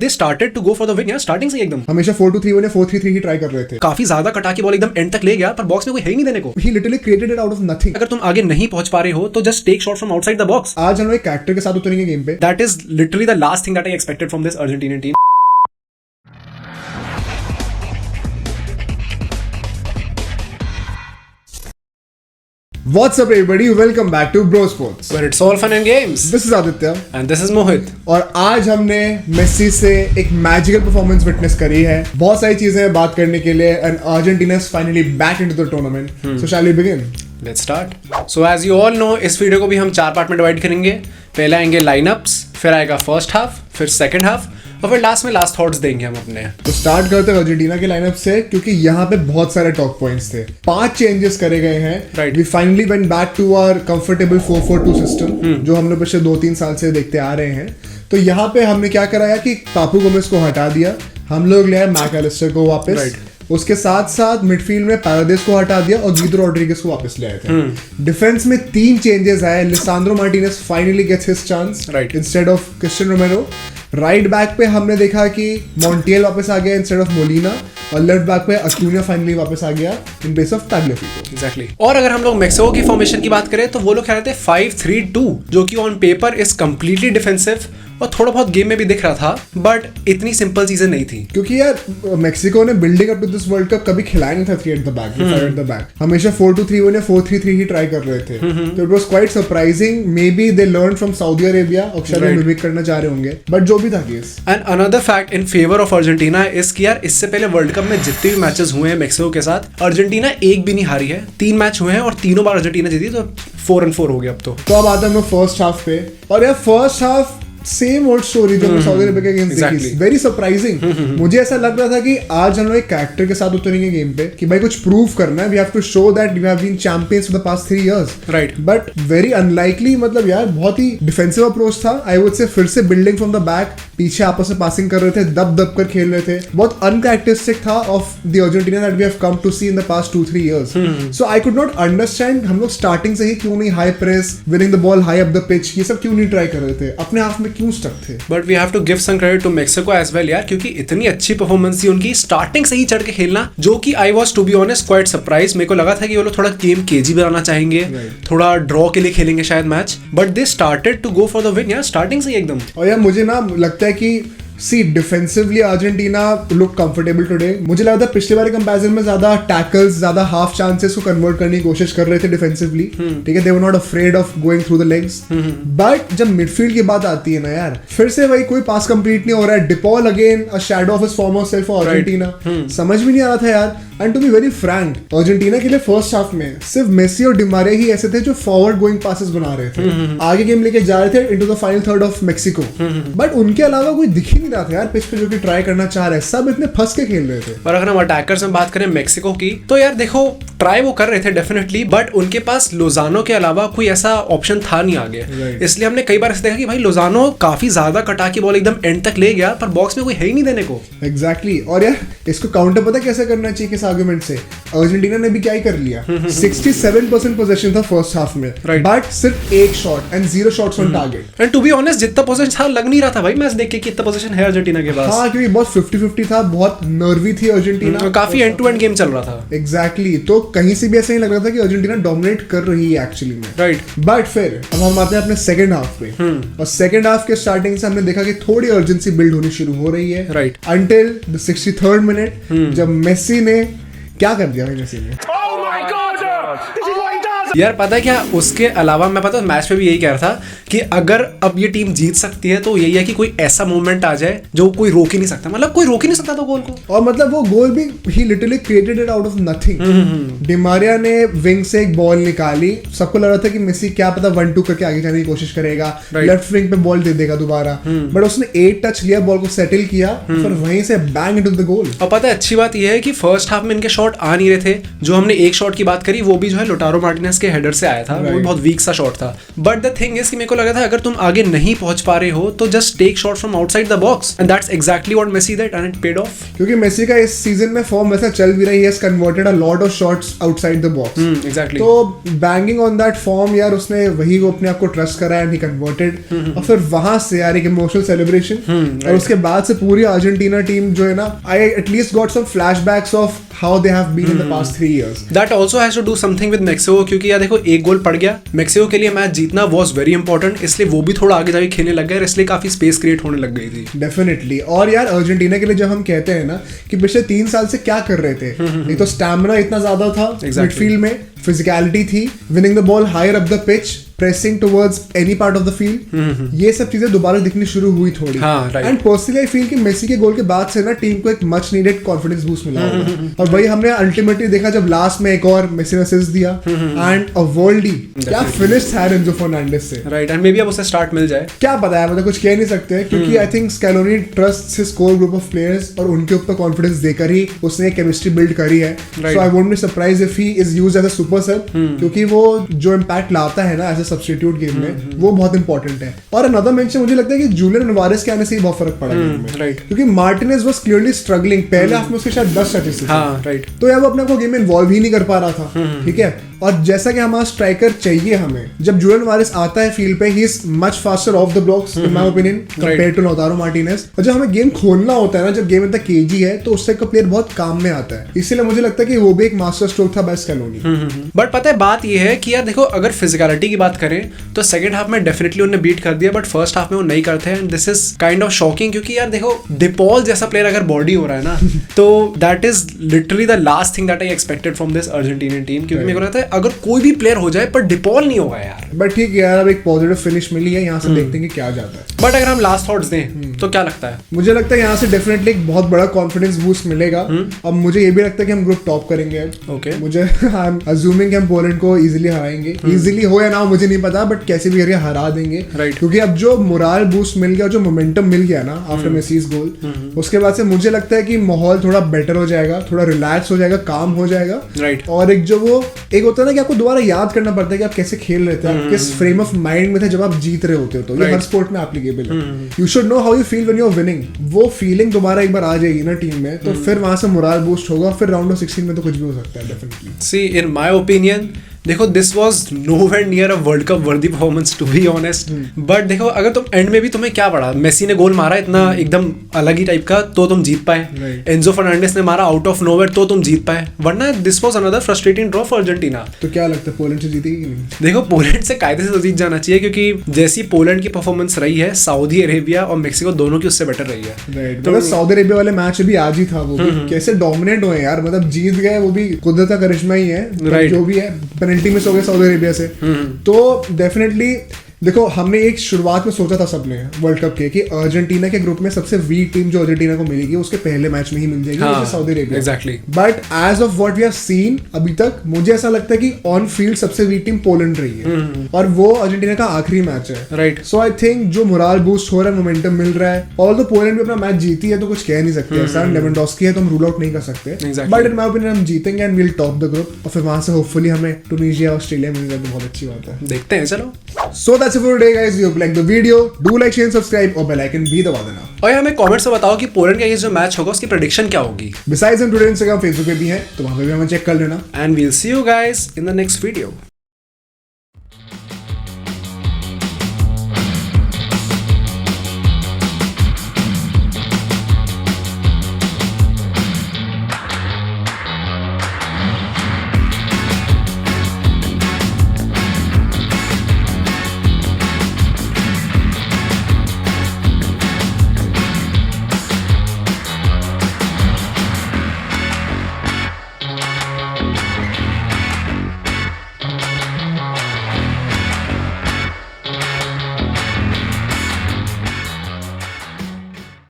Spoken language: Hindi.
They started to go for the win यार, स्टार्टिंग से ही एकदम हमेशा 4-2-3-1 या 4-3-3 ही ट्राई कर रहे थे। काफी ज्यादा कटा के बॉल एकदम एंड तक ले गया, पर बॉक्स में कोई है ही नहीं देने को। He literally created it out of nothing। अगर तुम आगे नहीं पहुंच पा रहे हो तो just take shot from outside the box. आज हम लोग एक कैरेक्टर के साथ उतरेंगे गेम पे। That is literally the last thing that I expected from this Argentinian team. What's up everybody, welcome back to Bro Sports, Where it's all fun and games. this is Aditya And this is Mohit. और आज हमने मेसी से एक मैजिकल परफॉर्मेंस विटनेस करी है। बहुत सारी चीजें हैं बात करने के लिए and Argentina is finally back into the tournament. So shall we begin? Let's start. So as you all know, इस वीडियो को भी हम 4 पार्ट में डिवाइड करेंगे। पहले आएंगे लाइनअप्स, फिर आएगा फर्स्ट हाफ, फिर सेकंड हाफ और फिर लास्ट में लास्ट थॉट्स देंगे हम अपने। तो स्टार्ट करते हैं अर्जेंटीना के लाइनअप से, क्योंकि यहाँ पे बहुत सारे टॉक पॉइंट्स थे। 5 चेंजेस करे गए हैं। Right. We finally went back to our comfortable 4-4-2 system जो हमने पिछले 2-3 साल से देखते आ रहे हैं। तो यहाँ पे हमने क्या कराया कि पापू गोमेस को हटा दिया, हम लोग ले आए मैकअलिस्टर को वापस। Right. उसके साथ साथ मिडफील्ड में पैराडेस को हटा दिया और गीदो रॉड्रिगेज को वापस ले आए थे। डिफेंस में 3 चेंजेस आए। Lisandro Martinez finally gets his chance Right. Instead of Cristian Romero. Right back पे हमने देखा कि मॉन्टियल वापस आ गया इंस्टेड ऑफ मोलिना, और लेफ्ट बैक पे अक्यूना फाइनली वापस आ गया in place of Tagliafico. Exactly. और अगर हम लोग मेक्सिको की फॉर्मेशन की बात करें तो वो लोग खेल रहे थे 5-3-2, जो कि on paper is completely defensive और थोड़ा बहुत गेम में भी दिख रहा था, बट इतनी सिंपल चीजें नहीं थी। क्योंकि यार मेक्सिको ने building up to this world cup कभी खिलाया नहीं था 3 at the back, 5 at the back. हमेशा 4-2-3-1 या 4-3-3 ही ट्राई कर रहे थे। तो it was quite surprising. May be they learn from Saudi Arabia और शायद Right. मिमिक करना चाह रहे होंगे, बट जो भी था case. And another fact in favour of Argentina is कि यार इससे पहले वर्ल्ड कप में जितने भी मैचेस हुए हैं मेक्सिको के साथ, अर्जेंटीना एक भी नहीं हारी है। 3 मैच हुए हैं और तीनों बार अर्जेंटीना जीती, तो 4-4 हो गया अब तो। अब आते हैं हम लोग फर्स्ट हाफ पे, और यार first half same old story जो हमने सऊदी अरेबिया के अगेंस्ट देखी। Very surprising. मुझे ऐसा लग रहा था कि आज हम लोग एक कैरेक्टर के साथ उतरेंगे गेम पे कि भाई कुछ प्रूव करना है, we have to show that we have been champions for the past 3 years. Right. But very unlikely, मतलब यार बहुत ही डिफेंसिव अप्रोच था। आई वुड से फिर से बिल्डिंग फ्रॉम द बैक, पीछे आपस में पासिंग कर रहे थे, दब दब कर खेल रहे थे। बहुत अनकैरेक्टरिस्टिक था of the Argentina that we have come to see in the past 2-3 years. So I could not understand हम लोग स्टार्टिंग से ही क्यों नहीं high press, winning the ball high up the pitch, ये सब क्यों नहीं ट्राई कर रहे थे, अपने हाफ में क्यों स्टक थे। But we have to give some credit to Mexico as well यार, क्योंकि इतनी अच्छी परफॉर्मेंस थी उनकी स्टार्टिंग से ही चढ़ के खेलना, जो कि I was to be honest quite surprise. मेरे को लगा था कि वो लोग थोड़ा गेम केजी बनाना चाहेंगे, थोड़ा ड्रॉ के लिए खेलेंगे शायद match, but they started to go for the win यार स्टार्टिंग से ही एकदम। और यार मुझे ना लगता है कि see defensively Argentina look comfortable today. मुझे लगता है पिछले बार के कंपैरिजन में ज्यादा टैकल्स, ज्यादा हाफ चांसेस को कन्वर्ट करने की कोशिश कर रहे थे डिफेंसिवली। ठीक है, they were not afraid of going through the legs. But जब मिडफील्ड की बात आती है ना यार, फिर से भाई कोई पास कंप्लीट नहीं हो रहा है। De Paul again a shadow of his former self for Argentina. समझ में नहीं आ रहा था यार। And to be very frank, Argentina के लिए फर्स्ट हाफ में सिर्फ मेसी और डिमारे ही ऐसे थे जो फॉरवर्ड गोइंग पासेस बना रहे थे, आगे गेम लेके जा रहे थे into the final third of Mexico. But उनके अलावा कोई दिख ही नहीं रहा था यार पिच पे जो कि ट्राई करना चाह रहे हैं। सब इतने फंस के खेल रहे थे। और अगर हम अटैकर्स में बात करें मेक्सिको की, तो यार देखो ट्राई वो कर रहे थे डेफिनेटली, बट उनके पास लोजानो के अलावा कोई ऐसा ऑप्शन था नहीं आगे। Right. इसलिए हमने कई बार ऐसे देखा कि भाई लोजानो काफी ज्यादा कटा के बॉल एकदम एंड तक ले गया, पर बॉक्स में कोई है ही नहीं देने को। एग्जैक्टली। और यार इसको काउंटर पता कैसे करना चाहिए किस आर्गुमेंट से? अर्जेंटीना ने भी क्या ही कर लिया। 67% पोजीशन था फर्स्ट हाफ में, Right. बट सिर्फ 1 shot and 0 shots on target. And to be honest जितना पोजीशन था लग नहीं रहा था भाई मैच देख के कि इतना पोजीशन है अर्जेंटीना के पास। हाँ, क्योंकि बहुत 50-50 था, बहुत नर्वी थी अर्जेंटीना। काफी एंड टू एंड गेम चल रहा था। एग्जैक्टली। तो कहीं से भी ऐसा नहीं लग रहा था कि अर्जेंटीना डोमिनेट कर रही है एक्चुअली में। राइट। बट फिर अब हम आते हैं अपने सेकंड हाफ पे, और सेकंड हाफ के स्टार्टिंग से हमने देखा कि थोड़ी अर्जेंसी बिल्ड होनी शुरू हो रही है। Right. Until the 63rd minute जब मेसी ने क्या कर दिया मेसी ने। Oh my God! This is what he does! यार पता है क्या, उसके अलावा मैं पता मैच पे भी यही कह रहा था कि अगर अब ये टीम जीत सकती है तो यही है कि कोई ऐसा मूवमेंट आ जाए जो कोई रोक ही नहीं सकता। मतलब कोई रोक ही नहीं सकता था गोल को। और मतलब वो गोल भी ही literally created it out of nothing. Di Maria ने विंग से एक बॉल निकाली, सबको लग रहा था कि मेसी क्या पता 1-2 करके आगे जाने की कोशिश करेगा, लेफ्ट विंग पे बॉल दे देगा दोबारा, बट उसने 8 टच लिया, बॉल को सेटल किया, फिर वहीं से बैंग इनटू द गोल। और पता है अच्छी बात यह है कि फर्स्ट हाफ में इनके शॉट आ नहीं रहे थे। जो हमने एक शॉट की बात करी वो भी जो है लोटारो मार्टिनेज के हेडर से आया था, वो भी बहुत वीक सा शॉट था। बट द थिंग इज कि मेरे को लगा था अगर तुम आगे नहीं पहुंच पा रहे हो तो just take shot from outside the box, and that's exactly what Messi did and it paid off. क्योंकि मेसी का इस सीजन में फॉर्म वैसा चल भी रही है, converted a lot of shots outside the box. Exactly. तो बैंगिंग ऑन दैट फॉर्म यार, उसने वही वो अपने आप को ट्रस्ट करा एंड ही कन्वर्टेड, और फिर वहां से यार एक इमोशनल सेलिब्रेशन, और उसके बाद से पूरी अर्जेंटीना टीम जो है ना, I at least got some flashbacks of how they have been in the past 3 years. That also has to do something with Mexico, क्योंकि यार देखो एक गोल पड़ गया, मेक्सिको के लिए मैच जीतना was very important, इसलिए वो भी थोड़ा आगे जाके खेलने लग गए, इसलिए काफी स्पेस क्रिएट होने लग गई थी। डेफिनेटली। और यार अर्जेंटीना के लिए जब हम कहते हैं ना कि पिछले 3 साल से क्या कर रहे थे, एक तो स्टैमिना इतना ज्यादा था मिडफील्ड में, फिजिकलिटी थी, winning the ball higher up the pitch, pressing towards any part of the field, ये सब चीजें दोबारा दिखनी शुरू हुई थोड़ी। एंड पर्सनली आई फील कि मेसी के गोल के बाद से ना टीम को एक मच नीडेड कॉन्फिडेंस बूस्ट मिला होगा, और वही हमने अल्टीमेटली देखा जब लास्ट में एक और मेसी ने असिस्ट दिया, एंड अ वर्ल्डी क्या फिनिश था एनजो फर्नांडिस से। राइट, एंड मे बी अब उसे स्टार्ट मिल जाए, क्या पता है, मतलब कुछ कह नहीं सकते, क्योंकि I think Scaloni trusts his core group of players, और उनके ऊपर कॉन्फिडेंस देकर ही उसने एक केमिस्ट्री बिल्ड करी है। So I won't be surprise if he is used as a super sub, क्योंकि वो जो इम्पैक्ट लाता है ना एज अ सब्स्टिट्यूट गेम में, वो बहुत इंपॉर्टेंट है। और अनदर मेंशन मुझे लगता है कि जूलियन अल्वारेस के आने से ही बहुत फर्क पड़ा गेम में, राइट, क्योंकि मार्टिनेज वाज क्लियरली स्ट्रगलिंग, पहले हाफ में उसके शायद 10 टचेस थे, हाँ राइट, तो यार वो अपने को गेम में इन्वॉल्व ही नहीं कर पा रहा था, ठीक है। और जैसा कि हमारा स्ट्राइकर चाहिए हमें, जब जुलियन अल्वारेस आता है फील्ड पे, he is much faster off the blocks in my opinion compared to Lautaro Martinez. और जब हमें गेम खोलना होता है ना, जब गेम इतना केजी है, तो उससे का प्लेयर बहुत काम में आता है, इसीलिए मुझे लगता है कि वो भी एक मास्टर स्ट्रोक था बाय स्कैलोनी। बट पता है बात ये है कि यार देखो अगर फिजिकलिटी की बात करें तो सेकंड हाफ में डेफिनेटली उन्होंने बीट कर दिया, बट फर्स्ट हाफ में वो नहीं करते हैं, and this is kind of shocking, क्योंकि यार देखो डिपॉल जैसा प्लेयर अगर बॉडी हो रहा है ना, तो that is literally the last thing that I expected from this Argentinian team, क्योंकि मेरे को लगता है अगर कोई भी प्लेयर हो जाए पर डिपॉल नहीं होगा यार। बट ठीक है यार, अब एक पॉजिटिव फिनिश मिली है, यहाँ से देखते हैं कि क्या जाता है। बट अगर हम लास्ट थॉट्स दें तो क्या लगता है? मुझे लगता है यहाँ से डेफिनेटली एक बहुत बड़ा कॉन्फिडेंस बूस्ट मिलेगा। अब मुझे ये भी लगता है कि हम ग्रुप टॉप करेंगे। ओके, मुझे आई एम अज्यूमिंग कि हम पोलैंड को इजीली हराएंगे, इजीली हो या ना हो मुझे नहीं पता, बट कैसे भी करके हरा देंगे, राइट, क्योंकि अब जो मोरल बूस्ट मिल गया, जो मोमेंटम मिल गया ना आफ्टर मेसीज गोल, उसके बाद से मुझे लगता है कि माहौल थोड़ा बेटर हो जाएगा, थोड़ा रिलैक्स हो जाएगा, काम हो जाएगा, राइट। और एक जो वो एक होता है ना कि आपको दोबारा याद करना पड़ता है कि आप कैसे खेल रहे थे, आप किस फ्रेम ऑफ माइंड में थे जब आप जीत रहे होते हो, तो ये हर स्पोर्ट में एप्लीकेबल है। You should know how you feel when you are winning, वो फीलिंग दोबारा एक बार आ जाएगी ना टीम में, तो फिर वहां से मोरल बूस्ट होगा, फिर राउंड ऑफ 16 में तो कुछ भी हो सकता है definitely. See in my opinion देखो this was nowhere near a World Cup worthy performance to be honest, but देखो अगर तुम एंड में भी तुम्हें क्या पड़ा, मेसी ने गोल मारा इतना एकदम अलग ही टाइप का तो तुम जीत पाए, एंजो फर्नांडिस ने मारा आउट ऑफ नोवेयर तो तुम जीत पाए, वरना this was another frustrating draw for Argentina. तो क्या लगता है पोलैंड से जीतेगी कि नहीं? देखो पोलैंड से कायदे से तो जीत जाना चाहिए, क्योंकि जैसी पोलैंड की परफॉर्मेंस रही है, सऊदी अरेबिया और मेक्सिको दोनों की उससे बेटर रही है। राइट, तो सऊदी अरेबिया वाले मैच भी आज ही था, वो भी कैसे डोमिनेट हुए यार, मतलब जीत गए, वो भी कुदरत का करिश्मा ही है, जो भी है पेनल्टी मिस हो गए सऊदी अरेबिया से। तो डेफिनेटली देखो हमने एक शुरुआत में सोचा था सबने वर्ल्ड कप के कि अर्जेंटीना के ग्रुप में सबसे वीक टीम जो अर्जेंटीना को मिलेगी उसके पहले मैच में ही मिल जाएगी, हाँ, Saudi Arabia. Exactly. But as of what we have seen अभी तक मुझे ऐसा लगता है कि ऑन फील्ड सबसे वीक टीम पोलैंड रही है, और वो अर्जेंटीना का आखिरी मैच है, राइट। सो आई थिंक जो मोरल बूस्ट हो रहा है, मोमेंटम मिल रहा है, और तो पोलैंड भी अपना मैच जीती है तो कुछ कह नहीं सकते, सैम लेवेंडोव्स्की है तो हम रूल आउट नहीं कर सकते, बट इन माय ओपिनियन हम जीतेंगे and we will top the group, और फिर वहां से होपफुली हमें टुनीशिया ऑस्ट्रेलिया मिल जाए तो बहुत अच्छी बात है, देखते हैं चलो। So that's it for today guys, we hope like the video, do like share subscribe और बेल आइकन भी दबा देना, और हमें कमेंट्स में बताओ कि पोलैंड का ये जो मैच होगा उसकी प्रेडिक्शन क्या होगी। बिसाइड्स हम टुडे इंस्टाग्राम फेसबुक पे भी हैं, तो वहां पे भी हमें चेक कर लेना, and we'll see you guys in the next video.